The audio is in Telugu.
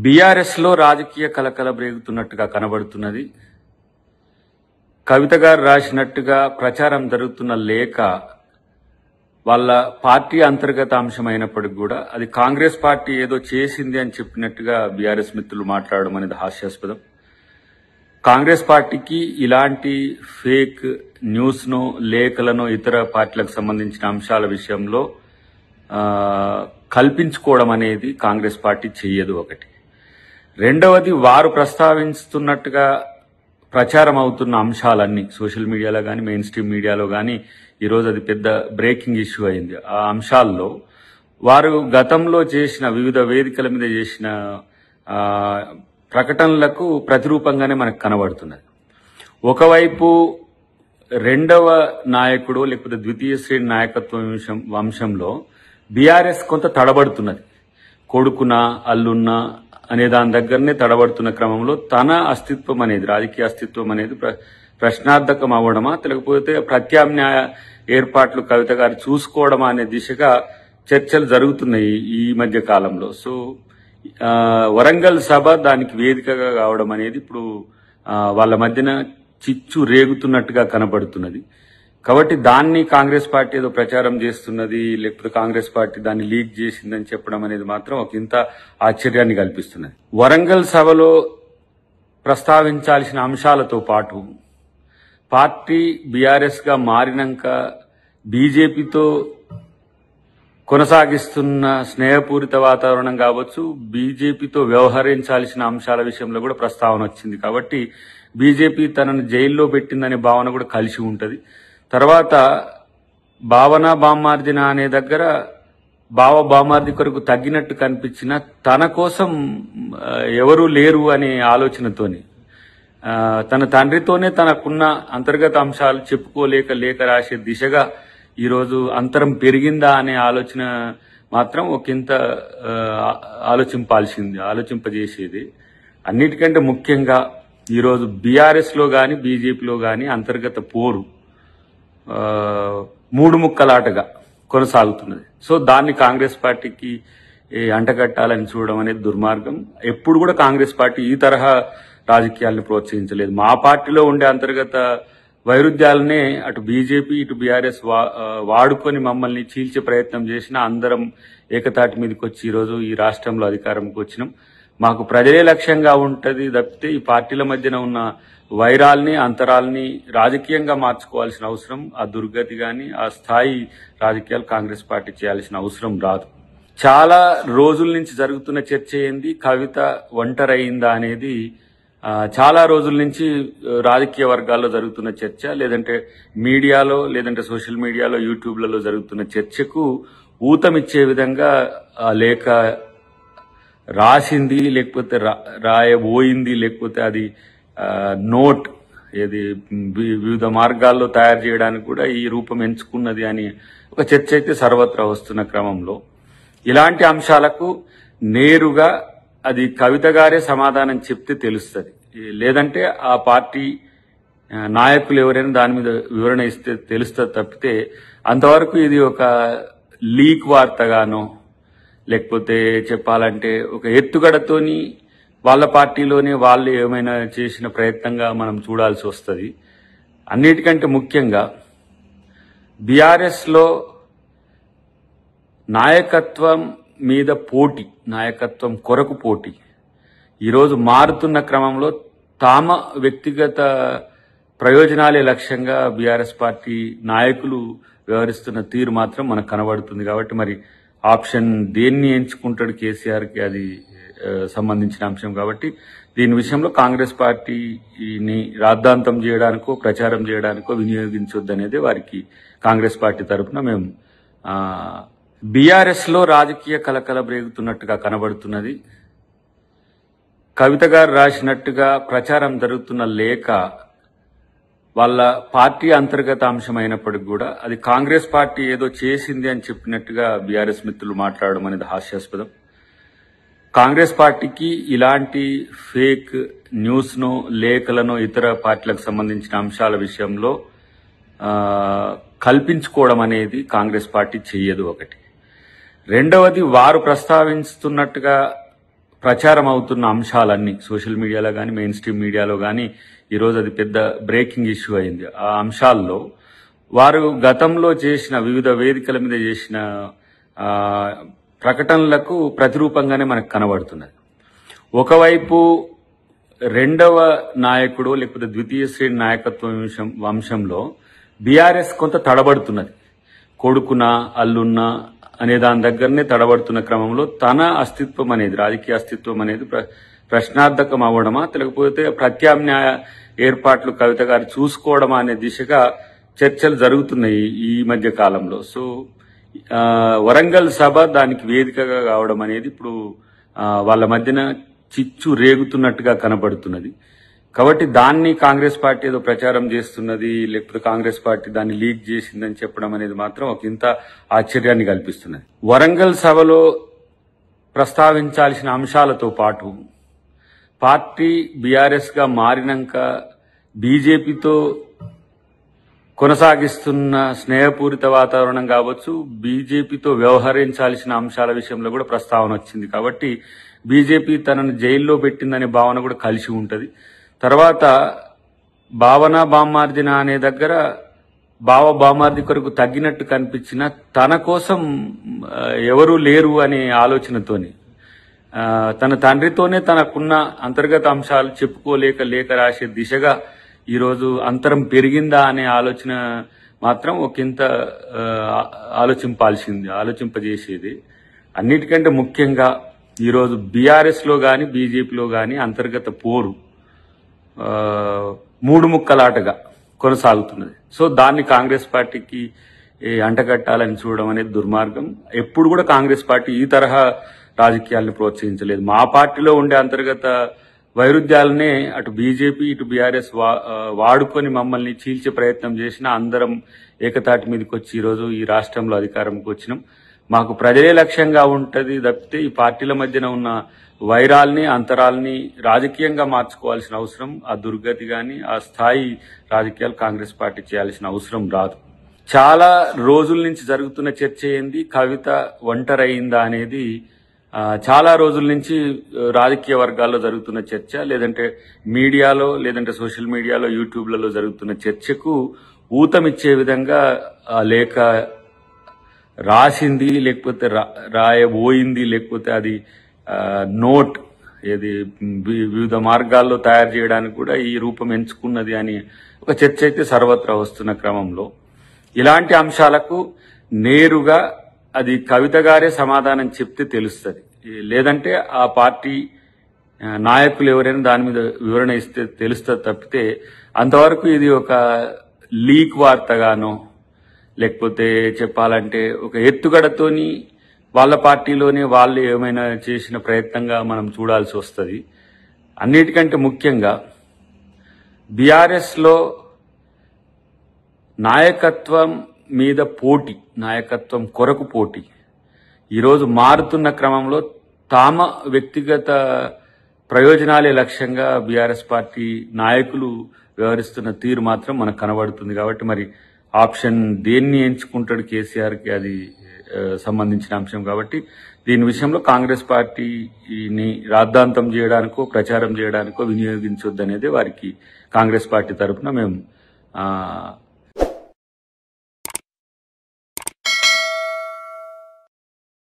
బీఆర్ఎస్ లో రాజకీయ కలకలం రేగుతున్నట్టుగా కనబడుతున్నది. కవిత గారు రాసినట్టుగా ప్రచారం జరుగుతున్న లేఖ వాళ్ళ పార్టీ అంతర్గత అంశమైనప్పటికీ కూడా అది కాంగ్రెస్ పార్టీ ఏదో చేసింది అని చెప్పినట్టుగా బీఆర్ఎస్ మిత్రులు మాట్లాడడం అనేది హాస్యాస్పదం. కాంగ్రెస్ పార్టీకి ఇలాంటి ఫేక్ న్యూస్ ను లేఖలను ఇతర పార్టీలకు సంబంధించిన అంశాల విషయంలో కల్పించుకోవడం అనేది కాంగ్రెస్ పార్టీ చెయ్యదు. ఒకటి. రెండవది, వారు ప్రస్తావిస్తున్నట్టుగా ప్రచారం అవుతున్న అంశాలన్నీ సోషల్ మీడియాలో కానీ మెయిన్ స్ట్రీమ్ మీడియాలో కానీ ఈరోజు అది పెద్ద బ్రేకింగ్ ఇష్యూ అయింది. ఆ అంశాల్లో వారు గతంలో చేసిన వివిధ వేదికల మీద చేసిన ప్రకటనలకు ప్రతిరూపంగానే మనకు కనబడుతున్నది. ఒకవైపు రెండవ నాయకుడు లేకపోతే ద్వితీయ శ్రేణి నాయకత్వం వంశంలో బీఆర్ఎస్ కొంత తడబడుతున్నది. కొడుకునా అల్లున్నా అనే దాని దగ్గరనే తడబడుతున్న క్రమంలో తన అస్తిత్వం అనేది, రాజకీయ అస్తిత్వం అనేది ప్రశ్నార్థకం అవ్వడమా లేకపోతే ప్రత్యామ్నాయ ఏర్పాట్లు కవిత గారు చూసుకోవడమా అనే దిశగా చర్చలు జరుగుతున్నాయి ఈ మధ్య కాలంలో. సో వరంగల్ సభ దానికి వేదికగా కావడం అనేది ఇప్పుడు వాళ్ళ మధ్యన చిచ్చు రేగుతున్నట్టుగా కనబడుతున్నది. కాబట్టి దాన్ని కాంగ్రెస్ పార్టీ ఏదో ప్రచారం చేస్తున్నది లేకపోతే కాంగ్రెస్ పార్టీ దాన్ని లీక్ చేసిందని చెప్పడం అనేది మాత్రం ఒక ఇంత ఆశ్చర్యాన్ని కల్పిస్తున్నది. వరంగల్ సభలో ప్రస్తావించాల్సిన అంశాలతో పాటు పార్టీ బీఆర్ఎస్ గా మారినాక బీజేపీతో కొనసాగిస్తున్న స్నేహపూరిత వాతావరణం కావచ్చు, బీజేపీతో వ్యవహరించాల్సిన అంశాల విషయంలో కూడా ప్రస్తావన వచ్చింది. కాబట్టి బీజేపీ తనను జైల్లో పెట్టిందనే భావన కూడా కలిసి ఉంటది. తర్వాత భావన బామ్మార్జిన అనే దగ్గర బామ్మార్జి కొరకు తగ్గినట్టు కనిపించిన తన కోసం ఎవరూ లేరు అనే ఆలోచనతోని తన తండ్రితోనే తనకున్న అంతర్గత అంశాలు చెప్పుకోలేక లేఖ రాసే దిశగా ఈరోజు అంతరం పెరిగిందా అనే ఆలోచన మాత్రం ఒకంత ఆలోచింపజేసేది. అన్నిటికంటే ముఖ్యంగా ఈరోజు బీఆర్ఎస్ లో గాని బీజేపీలో గాని అంతర్గత పోరు మూడు ముక్కలాటగా కొనసాగుతున్నది. సో దాన్ని కాంగ్రెస్ పార్టీకి అంటగట్టాలని చూడడం అనేది దుర్మార్గం. ఎప్పుడు కూడా కాంగ్రెస్ పార్టీ ఈ తరహా రాజకీయాలను ప్రోత్సహించలేదు. మా పార్టీలో ఉండే అంతర్గత వైరుధ్యాలనే అటు బీజేపీ ఇటు బీఆర్ఎస్ వాడుకొని మమ్మల్ని చీల్చే ప్రయత్నం చేసినా అందరం ఏకతాటి మీదకి వచ్చి ఈరోజు ఈ రాష్ట్రంలో అధికారంకి వచ్చినాం. మాకు ప్రజలే లక్ష్యంగా ఉంటది తప్పితే ఈ పార్టీల మధ్యన ఉన్న వైరాల్ని అంతరాల్ని రాజకీయంగా మార్చుకోవాల్సిన అవసరం, ఆ దుర్గతి గాని ఆ స్థాయి రాజకీయాలు కాంగ్రెస్ పార్టీ చేయాల్సిన అవసరం రాదు. చాలా రోజుల నుంచి జరుగుతున్న చర్చ ఏంది, కవిత ఒంటరైందా అనేది చాలా రోజుల నుంచి రాజకీయ వర్గాల్లో జరుగుతున్న చర్చ, లేదంటే మీడియాలో లేదంటే సోషల్ మీడియాలో యూట్యూబ్లలో జరుగుతున్న చర్చకు ఊతమిచ్చే విధంగా లేఖ రాసింది లేకపోతే రాయబోయింది లేకపోతే అది నోట్ ఏది వివిధ మార్గాల్లో తయారు చేయడానికి కూడా ఈ రూపం ఎంచుకున్నది అని ఒక చర్చ అయితే సర్వత్రా వస్తున్న క్రమంలో ఇలాంటి అంశాలకు నేరుగా అది కవిత గారే సమాధానం చెప్తే తెలుస్తుంది. లేదంటే ఆ పార్టీ నాయకులు ఎవరైనా దాని మీద వివరణ ఇస్తే తెలుస్తుంది తప్పితే అంతవరకు ఇది ఒక లీక్ వార్తగానో లేకపోతే చెప్పాలంటే ఒక ఎత్తుగడతోని వాళ్ళ పార్టీలోనే వాళ్ళు ఏమైనా చేసిన ప్రయత్నంగా మనం చూడాల్సి వస్తుంది. అన్నిటికంటే ముఖ్యంగా బీఆర్ఎస్ లో నాయకత్వం మీద పోటీ, నాయకత్వం కొరకు పోటీ ఈరోజు మారుతున్న క్రమంలో తామ వ్యక్తిగత ప్రయోజనాలే లక్ష్యంగా బీఆర్ఎస్ పార్టీ నాయకులు వ్యవహరిస్తున్న తీరు మాత్రం మనకు కనబడుతుంది. కాబట్టి మరి ఆప్షన్ దేన్ని ఎంచుకుంటాడు కేసీఆర్కి అది సంబంధించిన అంశం. కాబట్టి దీని విషయంలో కాంగ్రెస్ పార్టీని రాద్ధాంతం చేయడానికో ప్రచారం చేయడానికో వినియోగించొద్దనేది వారికి కాంగ్రెస్ పార్టీ తరఫున మేము బీఆర్ఎస్ లో రాజకీయ కలకలం రేగుతున్నట్టుగా కనబడుతున్నది. కవిత గారు రాసినట్టుగా ప్రచారం జరుగుతున్న లేఖ వాళ్ళ పార్టీ అంతర్గత అంశమైనప్పటికీ కూడా అది కాంగ్రెస్ పార్టీ ఏదో చేసింది అని చెప్పినట్టుగా బీఆర్ఎస్ మిత్రులు మాట్లాడడం అనేది హాస్యాస్పదం. కాంగ్రెస్ పార్టీకి ఇలాంటి ఫేక్ న్యూస్ ను లేఖలను ఇతర పార్టీలకు సంబంధించిన అంశాల విషయంలో కల్పించుకోవడం అనేది కాంగ్రెస్ పార్టీ చెయ్యదు. ఒకటి. రెండవది, వారు ప్రస్తావిస్తున్నట్టుగా ప్రచారం అవుతున్న అంశాలన్నీ సోషల్ మీడియాలో కానీ మెయిన్ స్ట్రీమ్ మీడియాలో కానీ ఈరోజు అది పెద్ద బ్రేకింగ్ ఇష్యూ అయింది. ఆ అంశాల్లో వారు గతంలో చేసిన వివిధ వేదికల మీద చేసిన ప్రకటనలకు ప్రతిరూపంగానే మనకు కనబడుతున్నది. ఒకవైపు రెండవ నాయకుడు లేకపోతే ద్వితీయ శ్రేణి నాయకత్వం వంశంలో బీఆర్ఎస్ కొంత తడబడుతున్నది. కొడుకునా అల్లున్నా అనే దాని దగ్గరనే తడబడుతున్న క్రమంలో తన అస్తిత్వం అనేది రాజకీయ అస్తిత్వం అనేది ప్రశ్నార్థకం అవ్వడమా లేకపోతే ప్రత్యామ్నాయ ఏర్పాట్లు కవిత గారు చూసుకోవడమా అనే దిశగా చర్చలు జరుగుతున్నాయి ఈ మధ్య కాలంలో. సో వరంగల్ సభ దానికి వేదికగా కావడం అనేది ఇప్పుడు వాళ్ళ మధ్యన చిచ్చు రేగుతున్నట్టుగా కనబడుతున్నది. కాబట్టి దాన్ని కాంగ్రెస్ పార్టీ ఏదో ప్రచారం చేస్తున్నది లేకపోతే కాంగ్రెస్ పార్టీ దాన్ని లీక్ చేసిందని చెప్పడం అనేది మాత్రం ఒక ఇంత ఆశ్చర్యాన్ని కల్పిస్తున్నది. వరంగల్ సభలో ప్రస్తావించాల్సిన అంశాలతో పాటు పార్టీ బీఆర్ఎస్ గా మారినాక బీజేపీతో కొనసాగిస్తున్న స్నేహపూరిత వాతావరణం కావచ్చు, బీజేపీతో వ్యవహరించాల్సిన అంశాల విషయంలో కూడా ప్రస్తావన వచ్చింది. కాబట్టి బీజేపీ తనను జైల్లో పెట్టిందనే భావన కూడా కలిసి ఉంటది. తర్వాత భావన బామ్మార్జిన అనే దగ్గర బామ్మార్జి కొరకు తగ్గినట్టు కనిపించిన తన కోసం ఎవరూ లేరు అనే ఆలోచనతోని తన తండ్రితోనే తనకున్న అంతర్గత అంశాలు చెప్పుకోలేక రాసే దిశగా ఈరోజు అంతరం పెరిగిందా అనే ఆలోచన మాత్రం ఒకంత ఆలోచింపజేసేది. అన్నిటికంటే ముఖ్యంగా ఈరోజు బీఆర్ఎస్ లో గాని బీజేపీలో గాని అంతర్గత పోరు మూడు ముక్కలాటగా కొనసాగుతున్నది. సో దాన్ని కాంగ్రెస్ పార్టీకి అంటగట్టాలని చూడడం అనేది దుర్మార్గం. ఎప్పుడు కూడా కాంగ్రెస్ పార్టీ ఈ తరహా రాజకీయాలను ప్రోత్సహించలేదు. మా పార్టీలో ఉండే అంతర్గత వైరుధ్యాలనే అటు బీజేపీ ఇటు బీఆర్ఎస్ వాడుకొని మమ్మల్ని చీల్చే ప్రయత్నం చేసినా అందరం ఏకతాటి మీదకి వచ్చి ఈరోజు ఈ రాష్ట్రంలో అధికారంకి వచ్చినాం. మాకు ప్రజలే లక్ష్యంగా ఉంటది తప్పితే ఈ పార్టీల మధ్యన ఉన్న వైరాల్ని అంతరాల్ని రాజకీయంగా మార్చుకోవాల్సిన అవసరం, ఆ దుర్గతి గాని ఆ స్థాయి రాజకీయాలు కాంగ్రెస్ పార్టీ చేయాల్సిన అవసరం రాదు. చాలా రోజుల నుంచి జరుగుతున్న చర్చ ఏంది, కవిత ఒంటరైందా అనేది చాలా రోజుల నుంచి రాజకీయ వర్గాల్లో జరుగుతున్న చర్చ, లేదంటే మీడియాలో లేదంటే సోషల్ మీడియాలో యూట్యూబ్లలో జరుగుతున్న చర్చకు ఊతమిచ్చే విధంగా లేఖ రాసింది లేకపోతే రాయబోయింది లేకపోతే అది నోట్ ఏది వివిధ మార్గాల్లో తయారు చేయడానికి కూడా ఈ రూపం ఎంచుకున్నది అని ఒక చర్చ అయితే సర్వత్రా వస్తున్న క్రమంలో ఇలాంటి అంశాలకు నేరుగా అది కవిత గారే సమాధానం చెప్తే తెలుస్తుంది. లేదంటే ఆ పార్టీ నాయకులు ఎవరైనా దాని మీద వివరణ ఇస్తే తెలుస్తుంది తప్పితే అంతవరకు ఇది ఒక లీక్ వార్తగానో లేకపోతే చెప్పాలంటే ఒక ఎత్తుగడతోని వాళ్ళ పార్టీలోనే వాళ్ళు ఏమైనా చేసిన ప్రయత్నంగా మనం చూడాల్సి వస్తుంది. అన్నిటికంటే ముఖ్యంగా బీఆర్ఎస్ లో నాయకత్వం మీద పోటీ, నాయకత్వం కొరకు పోటీ ఈరోజు మారుతున్న క్రమంలో తామ వ్యక్తిగత ప్రయోజనాలే లక్ష్యంగా బీఆర్ఎస్ పార్టీ నాయకులు వ్యవహరిస్తున్న తీరు మాత్రం మనకు కనబడుతుంది. కాబట్టి మరి ఆప్షన్ దేన్ని ఎంచుకుంటాడు కేసీఆర్కి అది సంబంధించిన అంశం. కాబట్టి దీని విషయంలో కాంగ్రెస్ పార్టీని రాద్ధాంతం చేయడానికో ప్రచారం చేయడానికో వినియోగించొద్దనేది వారికి కాంగ్రెస్ పార్టీ తరఫున మేము